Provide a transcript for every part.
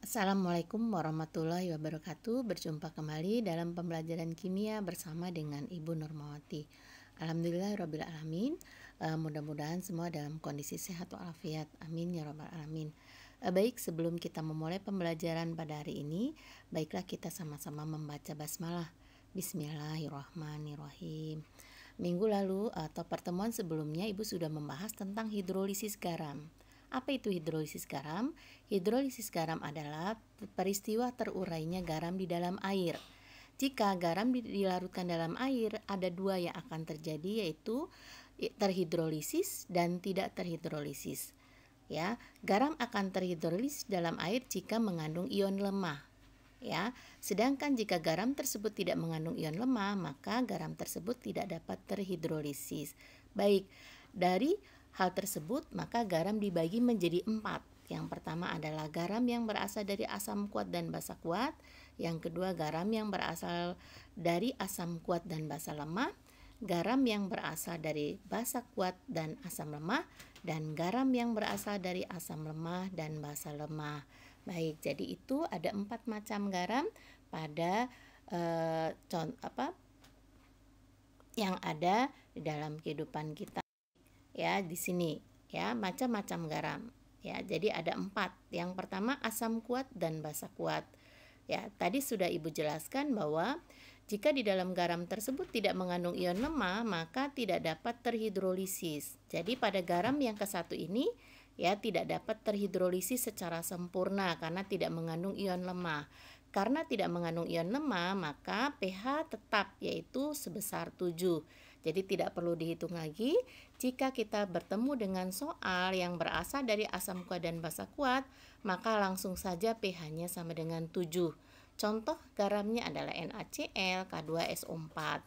Assalamualaikum warahmatullahi wabarakatuh. Berjumpa kembali dalam pembelajaran kimia bersama dengan Ibu Nurmawati. Alhamdulillahirabbil alamin. Mudah-mudahan semua dalam kondisi sehat walafiat. Amin ya rabbal alamin. Baik, sebelum kita memulai pembelajaran pada hari ini, baiklah kita sama-sama membaca basmalah. Bismillahirrahmanirrahim. Minggu lalu atau pertemuan sebelumnya Ibu sudah membahas tentang hidrolisis garam. Apa itu hidrolisis garam? Hidrolisis garam adalah peristiwa terurainya garam di dalam air. Jika garam dilarutkan dalam air, ada dua yang akan terjadi, yaitu terhidrolisis dan tidak terhidrolisis. Ya, garam akan terhidrolisis dalam air jika mengandung ion lemah. Ya, sedangkan jika garam tersebut tidak mengandung ion lemah, maka garam tersebut tidak dapat terhidrolisis. Baik, dari hal tersebut maka garam dibagi menjadi 4. Yang pertama adalah garam yang berasal dari asam kuat dan basa kuat. Yang kedua garam yang berasal dari asam kuat dan basa lemah. Garam yang berasal dari basa kuat dan asam lemah. Dan garam yang berasal dari asam lemah dan basa lemah. Baik, jadi itu ada 4 macam garam pada yang ada di dalam kehidupan kita. Ya, di sini ya, macam-macam garam. Ya, jadi ada 4. Yang pertama asam kuat dan basa kuat. Ya, tadi sudah Ibu jelaskan bahwa jika di dalam garam tersebut tidak mengandung ion lemah, maka tidak dapat terhidrolisis. Jadi pada garam yang ke-1 ini ya tidak dapat terhidrolisis secara sempurna karena tidak mengandung ion lemah. Karena tidak mengandung ion lemah, maka pH tetap yaitu sebesar 7. Jadi tidak perlu dihitung lagi. Jika kita bertemu dengan soal yang berasal dari asam kuat dan basa kuat, maka langsung saja pH-nya sama dengan 7. Contoh garamnya adalah NaCl, K2SO4.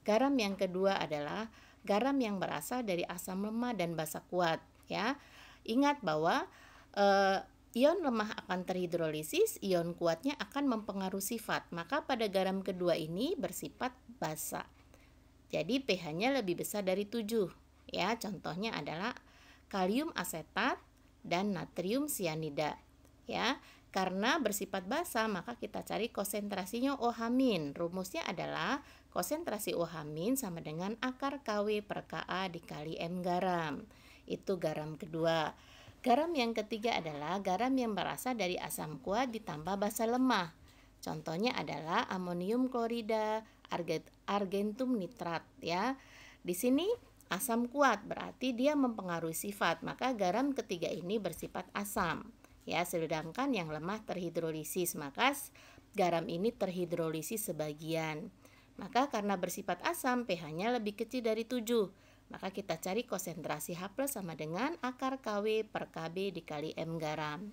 Garam yang kedua adalah garam yang berasal dari asam lemah dan basa kuat. Ya, ingat bahwa ion lemah akan terhidrolisis, ion kuatnya akan mempengaruhi sifat. Maka pada garam kedua ini bersifat basa. Jadi pH-nya lebih besar dari 7. Ya, contohnya adalah kalium asetat dan natrium sianida. Ya, karena bersifat basa maka kita cari konsentrasinya OH-. Rumusnya adalah konsentrasi OH- sama dengan akar Kw per Ka dikali M garam. Itu garam kedua. Garam yang ketiga adalah garam yang berasal dari asam kuat ditambah basa lemah. Contohnya adalah amonium klorida, argentum nitrat ya. Di sini asam kuat berarti dia mempengaruhi sifat, maka garam ketiga ini bersifat asam. Ya, sedangkan yang lemah terhidrolisis, maka garam ini terhidrolisis sebagian. Maka karena bersifat asam, pH-nya lebih kecil dari 7. Maka kita cari konsentrasi H+ sama dengan akar Kw per Kb dikali M garam.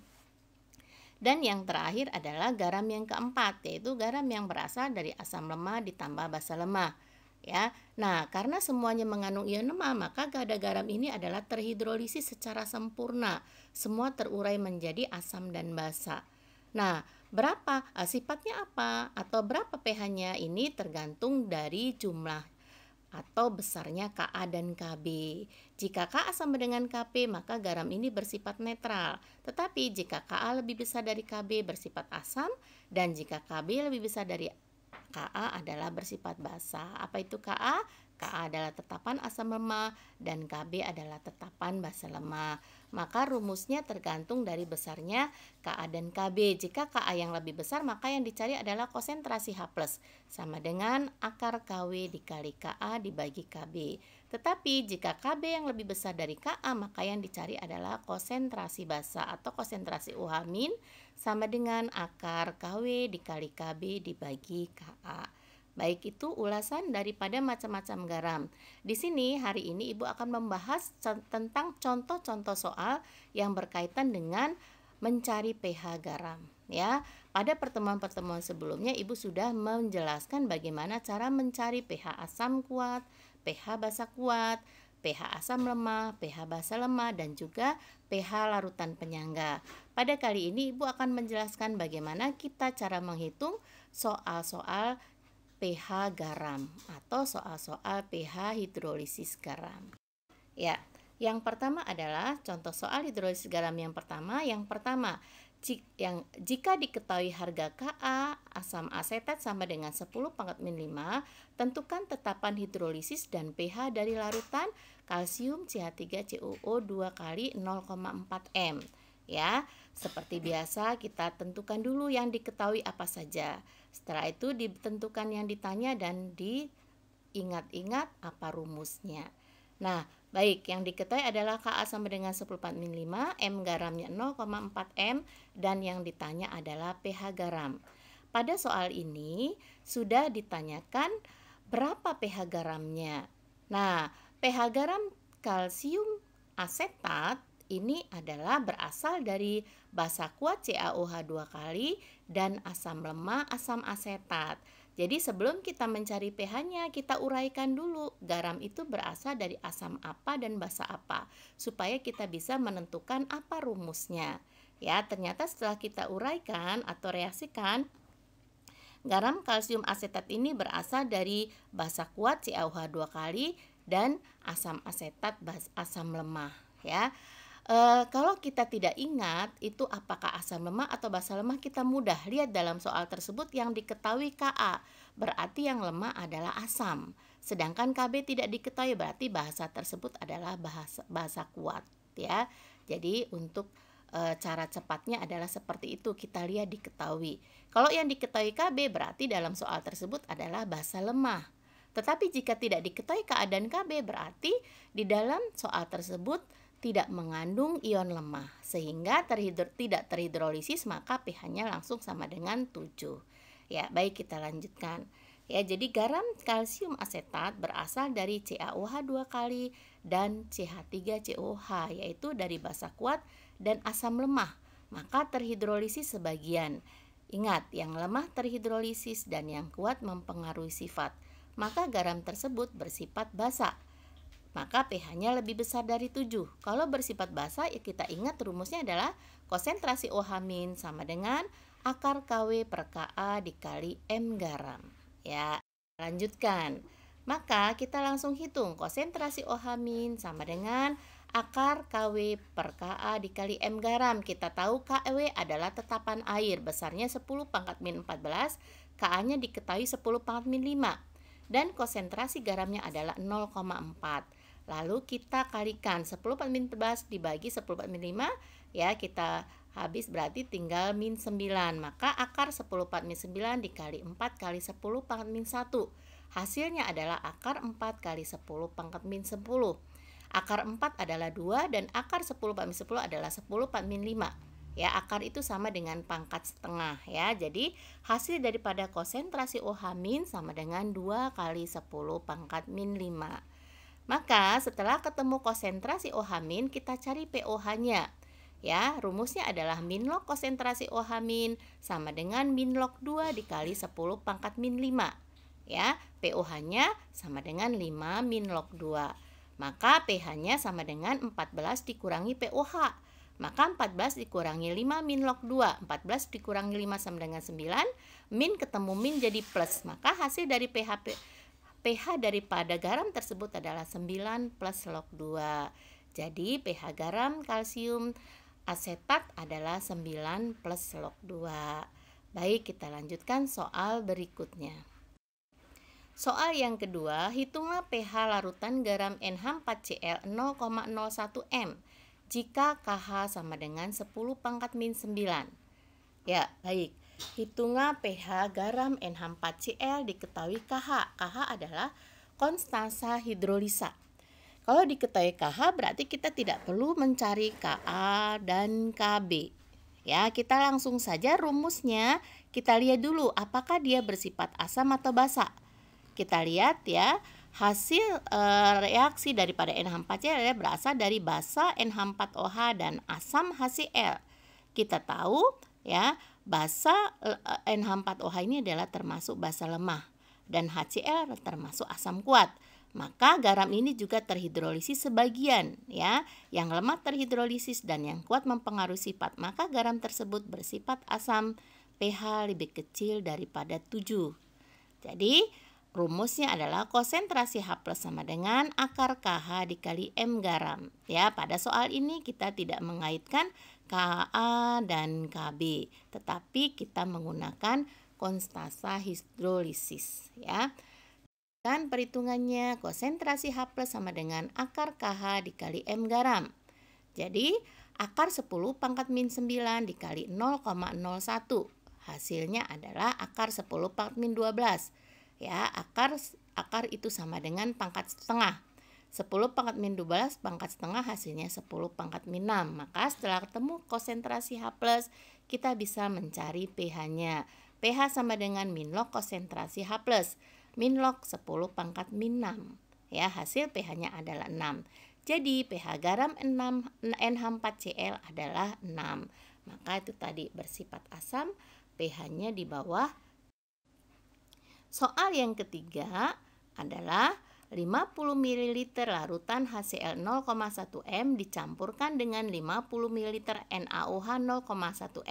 Dan yang terakhir adalah garam yang keempat, yaitu garam yang berasal dari asam lemah ditambah basa lemah. Ya, nah karena semuanya mengandung ion lemah, maka garam ini adalah terhidrolisis secara sempurna. Semua terurai menjadi asam dan basa. Nah, berapa sifatnya apa atau berapa pH-nya ini tergantung dari jumlah atau besarnya Ka dan Kb. Jika Ka sama dengan Kp, maka garam ini bersifat netral. Tetapi jika Ka lebih besar dari Kb bersifat asam, dan jika Kb lebih besar dari Ka adalah bersifat basa. Apa itu Ka? Ka adalah tetapan asam lemah dan Kb adalah tetapan basa lemah. Maka rumusnya tergantung dari besarnya Ka dan Kb. Jika Ka yang lebih besar, maka yang dicari adalah konsentrasi H+, sama dengan akar Kw dikali Ka dibagi Kb. Tetapi jika Kb yang lebih besar dari Ka, maka yang dicari adalah konsentrasi basa atau konsentrasi OH- sama dengan akar Kw dikali Kb dibagi Ka. Baik, itu ulasan daripada macam-macam garam. Di sini hari ini Ibu akan membahas tentang contoh-contoh soal yang berkaitan dengan mencari pH garam. Ya, pada pertemuan-pertemuan sebelumnya Ibu sudah menjelaskan bagaimana cara mencari pH asam kuat, pH basa kuat, pH asam lemah, pH basa lemah, dan juga pH larutan penyangga. Pada kali ini Ibu akan menjelaskan bagaimana kita cara menghitung soal-soal pH garam atau soal-soal pH hidrolisis garam. Ya, yang pertama adalah contoh soal hidrolisis garam yang pertama. Yang pertama, Jika diketahui harga Ka asam asetat sama dengan 10 pangkat min 5, tentukan tetapan hidrolisis dan pH dari larutan kalsium CH3CuO 2 kali 0,4 M. Ya, seperti biasa kita tentukan dulu yang diketahui apa saja. Setelah itu ditentukan yang ditanya dan diingat-ingat apa rumusnya. Nah, baik, yang diketahui adalah Ka sama dengan 10 min 5, M garamnya 0,4 M, dan yang ditanya adalah pH garam. Pada soal ini sudah ditanyakan berapa pH garamnya. Nah, pH garam kalsium asetat ini adalah berasal dari basa kuat CaOH 2 kali dan asam lemah asam asetat. Jadi sebelum kita mencari pH-nya, kita uraikan dulu garam itu berasal dari asam apa dan basa apa, supaya kita bisa menentukan apa rumusnya. Ya, ternyata setelah kita uraikan atau reaksikan, garam kalsium asetat ini berasal dari basa kuat CaOH 2 kali dan asam asetat asam lemah, ya. Kalau kita tidak ingat itu apakah asam lemah atau basa lemah, kita mudah lihat dalam soal tersebut yang diketahui Ka, berarti yang lemah adalah asam. Sedangkan Kb tidak diketahui, berarti bahasa tersebut adalah bahasa kuat, ya. Jadi untuk cara cepatnya adalah seperti itu, kita lihat diketahui. Kalau yang diketahui Kb berarti dalam soal tersebut adalah basa lemah. Tetapi jika tidak diketahui Ka dan Kb berarti di dalam soal tersebut tidak mengandung ion lemah, sehingga tidak terhidrolisis, maka pH-nya langsung sama dengan 7. Ya, baik, kita lanjutkan. Ya, jadi garam kalsium asetat berasal dari CaOH 2 kali dan CH3COH, yaitu dari basa kuat dan asam lemah, maka terhidrolisis sebagian. Ingat, yang lemah terhidrolisis dan yang kuat mempengaruhi sifat. Maka garam tersebut bersifat basa, maka pH-nya lebih besar dari 7. Kalau bersifat basa, ya kita ingat rumusnya adalah konsentrasi OH- sama dengan akar Kw per Ka dikali M garam. Ya, lanjutkan. Maka kita langsung hitung konsentrasi OH- sama dengan akar Kw per Ka dikali M garam. Kita tahu Kw adalah tetapan air, besarnya 10 pangkat min 14, Ka-nya diketahui 10 pangkat min 5, dan konsentrasi garamnya adalah 0,4. Lalu kita kalikan 10 pangkat min 14 dibagi 10 pangkat min 5, ya kita habis berarti tinggal min 9. Maka akar 10 pangkat min 9 dikali 4 kali 10 pangkat min 1. Hasilnya adalah akar 4 kali 10 pangkat min 10. Akar 4 adalah 2 dan akar 10 pangkat min 10 adalah 10 pangkat min 5. Ya, akar itu sama dengan pangkat setengah, ya. Jadi hasil daripada konsentrasi OH- sama dengan 2 kali 10 pangkat min 5. Maka setelah ketemu konsentrasi OH- kita cari pOH-nya. Ya, rumusnya adalah min log konsentrasi OH- sama dengan min log 2 dikali 10 pangkat min 5. Ya, pOH-nya sama dengan 5 min log 2. Maka pH-nya sama dengan 14 dikurangi pOH. Maka 14 dikurangi 5 min log 2. 14 dikurangi 5 sama dengan 9. Min ketemu min jadi plus. Maka hasil dari pH daripada garam tersebut adalah 9 plus log 2. Jadi pH garam kalsium asetat adalah 9 plus log 2. Baik, kita lanjutkan soal berikutnya. Soal yang kedua, hitunglah pH larutan garam NH4Cl 0,01 M jika KH sama dengan 10 pangkat min 9. Ya, baik. Hitunglah pH garam NH4Cl diketahui KH. KH adalah konstanta hidrolisa. Kalau diketahui KH berarti kita tidak perlu mencari Ka dan Kb. Ya, kita langsung saja rumusnya. Kita lihat dulu apakah dia bersifat asam atau basa. Kita lihat ya, hasil reaksi daripada NH4Cl berasal dari basa NH4OH dan asam HCl. Kita tahu ya, basa NH4OH ini adalah termasuk basa lemah dan HCl termasuk asam kuat. Maka garam ini juga terhidrolisis sebagian, ya. Yang lemah terhidrolisis dan yang kuat mempengaruhi sifat. Maka garam tersebut bersifat asam, pH lebih kecil daripada 7. Jadi Rumusnya adalah konsentrasi H+ sama dengan akar KH dikali M garam. Ya, pada soal ini kita tidak mengaitkan Ka dan Kb, tetapi kita menggunakan konstanta hidrolisis, ya. Dan perhitungannya konsentrasi H+ sama dengan akar KH dikali M garam. Jadi, akar 10 pangkat min 9 dikali 0,01. Hasilnya adalah akar 10 pangkat min 12. Ya, akar itu sama dengan pangkat setengah. 10 pangkat min 12 pangkat setengah hasilnya 10 pangkat min 6. Maka setelah ketemu konsentrasi H+, kita bisa mencari pH-nya. pH sama dengan min log konsentrasi H+. Min log 10 pangkat min 6. Ya, hasil pH-nya adalah 6. Jadi pH garam NH4Cl adalah 6. Maka itu tadi bersifat asam, pH-nya di bawah. Soal yang ketiga adalah 50 ml larutan HCl 0,1 m dicampurkan dengan 50 ml NaOH 0,1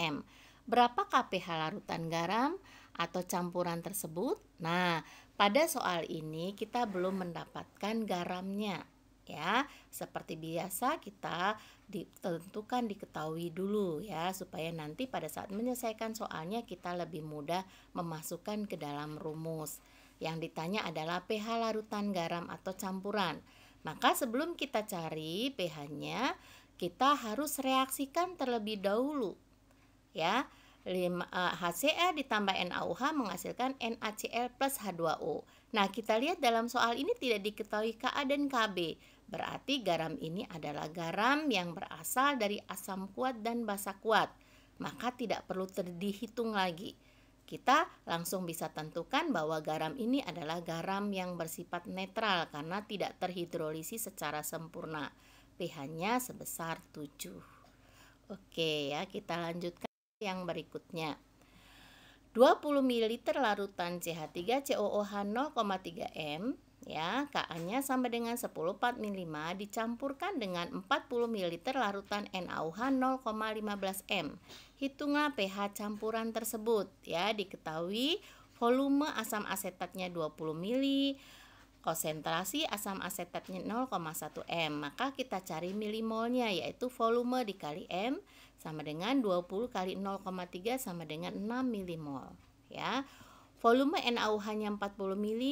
m. Berapakah pH larutan garam atau campuran tersebut? Nah, pada soal ini kita belum mendapatkan garamnya. Ya, seperti biasa kita diketahui dulu ya, supaya nanti pada saat menyelesaikan soalnya kita lebih mudah memasukkan ke dalam rumus. Yang ditanya adalah pH larutan garam atau campuran. Maka sebelum kita cari pH-nya, kita harus reaksikan terlebih dahulu. Ya, HCl ditambah NaOH menghasilkan NaCl plus H2O. Nah, kita lihat dalam soal ini tidak diketahui Ka dan Kb. Berarti garam ini adalah garam yang berasal dari asam kuat dan basa kuat. Maka tidak perlu dihitung lagi. Kita langsung bisa tentukan bahwa garam ini adalah garam yang bersifat netral karena tidak terhidrolisis secara sempurna. pH-nya sebesar 7. Oke ya, kita lanjutkan yang berikutnya. 20 ml larutan CH3COOH 0,3 m ya, Ka-nya sama dengan 10 part min 5 dicampurkan dengan 40 ml larutan NaOH 0,15 m. Hitunglah pH campuran tersebut ya, diketahui volume asam asetatnya 20 ml, konsentrasi asam asetatnya 0,1 m. Maka kita cari milimolnya, yaitu volume dikali m sama dengan 20 kali 0,3 sama dengan 6 milimol ya. Volume NaOH-nya 40 ml,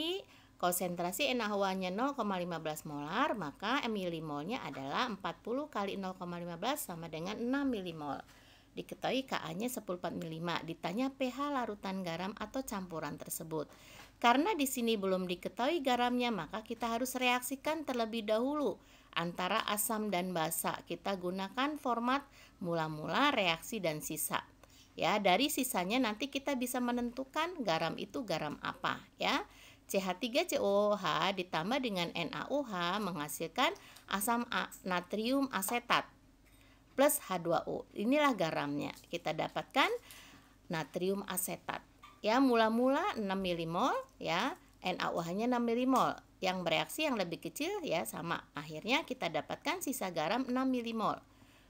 konsentrasi NaOH-nya 0,15 molar, maka milimolnya adalah 40 kali 0,15 sama dengan 6 milimol. Diketahui Ka-nya 10 part min 5. Ditanya pH larutan garam atau campuran tersebut. Karena di sini belum diketahui garamnya, maka kita harus reaksikan terlebih dahulu antara asam dan basa. Kita gunakan format mula-mula, reaksi, dan sisa. Ya, dari sisanya nanti kita bisa menentukan garam itu garam apa ya. CH3COOH ditambah dengan NaOH menghasilkan asam natrium asetat plus H2O. Inilah garamnya. Kita dapatkan natrium asetat. Ya, mula-mula 6 milimol ya, NaOH-nya 6 milimol. Yang bereaksi yang lebih kecil ya sama. Akhirnya kita dapatkan sisa garam 6 milimol.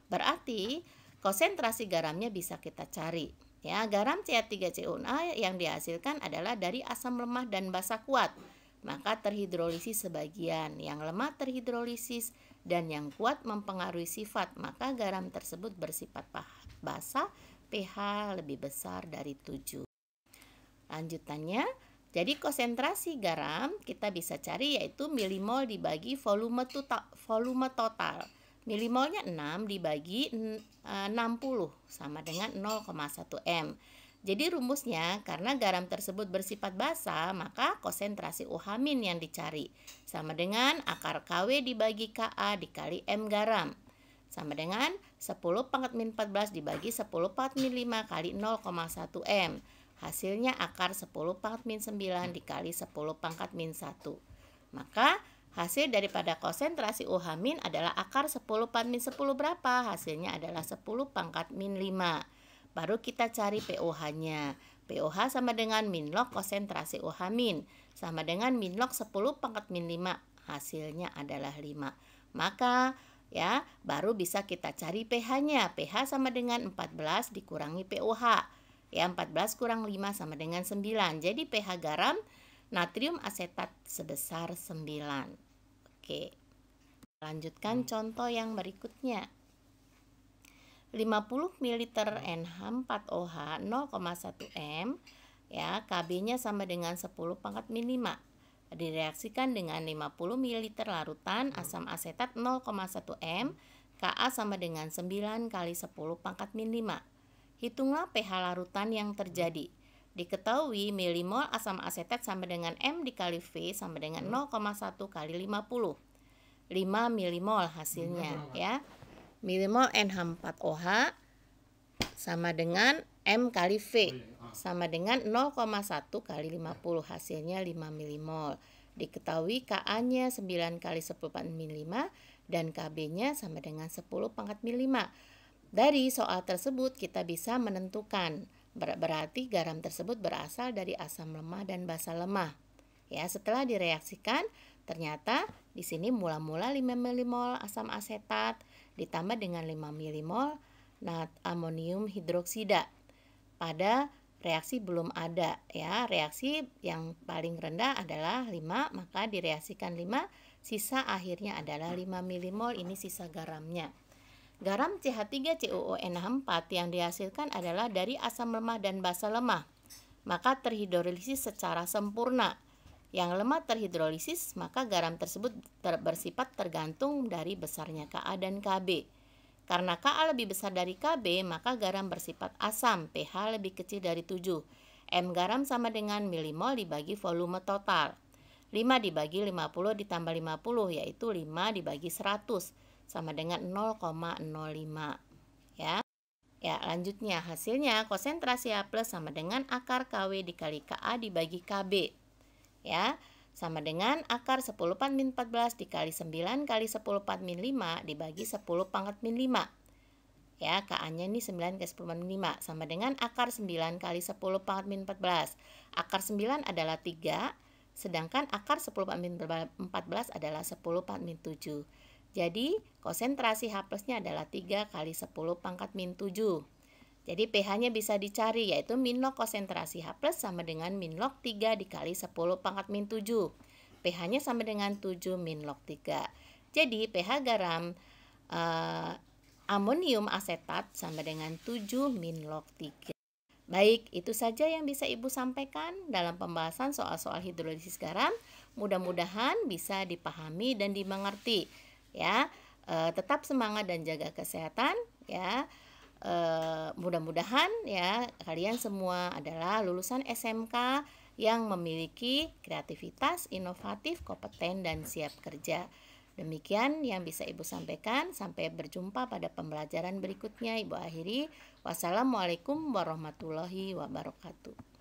Berarti konsentrasi garamnya bisa kita cari. Ya, garam CH3COOH yang dihasilkan adalah dari asam lemah dan basa kuat. Maka terhidrolisis sebagian, yang lemah terhidrolisis dan yang kuat mempengaruhi sifat. Maka garam tersebut bersifat basa, pH lebih besar dari 7. Lanjutannya, jadi konsentrasi garam kita bisa cari yaitu milimol dibagi volume total. Milimolnya 6 dibagi 60 sama dengan 0,1 m. Jadi rumusnya, karena garam tersebut bersifat basa, maka konsentrasi OH- yang dicari sama dengan akar KW dibagi Ka dikali M garam, sama dengan 10 pangkat min 14 dibagi 10 pangkat min 5 kali 0,1 m. Hasilnya akar 10 pangkat min 9 dikali 10 pangkat min 1. Maka hasil daripada konsentrasi OH- adalah akar 10 pangkat min 10 berapa? Hasilnya adalah 10 pangkat min 5. Baru kita cari pOH-nya. pOH sama dengan min log konsentrasi OH- sama dengan min log 10 pangkat min 5. Hasilnya adalah 5. Maka ya, baru bisa kita cari pH-nya. pH sama dengan 14 dikurangi pOH. Ya, 14 kurang 5 sama dengan 9. Jadi pH garam natrium asetat sebesar 9. Oke. Lanjutkan contoh yang berikutnya. 50 ml NH4OH 0,1 M, ya, Kb-nya sama dengan 10 pangkat min 5. Direaksikan dengan 50 ml larutan asam asetat 0,1 M, Ka sama dengan 9 kali 10 pangkat min 5. Hitunglah pH larutan yang terjadi. Diketahui milimol asam asetat sama dengan M dikali V sama dengan 0,1 kali 50. 5 milimol hasilnya, ya. Milimol NH4OH sama dengan M kali V sama dengan 0,1 kali 50, hasilnya 5 milimol. Diketahui Ka-nya 9 kali 10 pangkat min 5 dan Kb-nya sama dengan 10 pangkat min 5. Dari soal tersebut kita bisa menentukan, berarti garam tersebut berasal dari asam lemah dan basa lemah. Ya, setelah direaksikan ternyata di sini mula-mula 5 milimol asam asetat ditambah dengan 5 milimol amonium hidroksida. Pada reaksi belum ada, ya. Reaksi yang paling rendah adalah 5, maka direaksikan 5, sisa akhirnya adalah 5 milimol, ini sisa garamnya. Garam CH3COONH4 yang dihasilkan adalah dari asam lemah dan basa lemah, maka terhidrolisis secara sempurna. Yang lemah terhidrolisis, maka garam tersebut bersifat tergantung dari besarnya Ka dan Kb. Karena Ka lebih besar dari Kb, maka garam bersifat asam, pH lebih kecil dari 7. M garam sama dengan milimol dibagi volume total. 5 dibagi 50 ditambah 50, yaitu 5 dibagi 100, sama dengan 0,05. Ya. Ya, lanjutnya hasilnya konsentrasi H+ sama dengan akar Kw dikali Ka dibagi Kb. Ya, sama dengan akar 10 pangkat min 14 dikali 9 kali 10 pangkat min 5 dibagi 10 pangkat min 5. Ya, Ka-nya ini 9 kali 10 pangkat min 5 sama dengan akar 9 kali 10 pangkat min 14. Akar 9 adalah 3, sedangkan akar 10 pangkat min 14 adalah 10 pangkat min 7. Jadi, konsentrasi H+-nya adalah 3 kali 10 pangkat min 7. Jadi pH-nya bisa dicari, yaitu min log konsentrasi H+ sama dengan min log 3 dikali 10 pangkat min 7. pH-nya sama dengan 7 min log 3. Jadi pH garam amonium asetat sama dengan 7 min log 3. Baik, itu saja yang bisa Ibu sampaikan dalam pembahasan soal-soal hidrolisis garam. Mudah-mudahan bisa dipahami dan dimengerti, ya. Tetap semangat dan jaga kesehatan, ya. Mudah-mudahan ya kalian semua adalah lulusan SMK yang memiliki kreativitas, inovatif, kompeten, dan siap kerja. Demikian yang bisa Ibu sampaikan. Sampai berjumpa pada pembelajaran berikutnya. Ibu akhiri. Wassalamualaikum warahmatullahi wabarakatuh.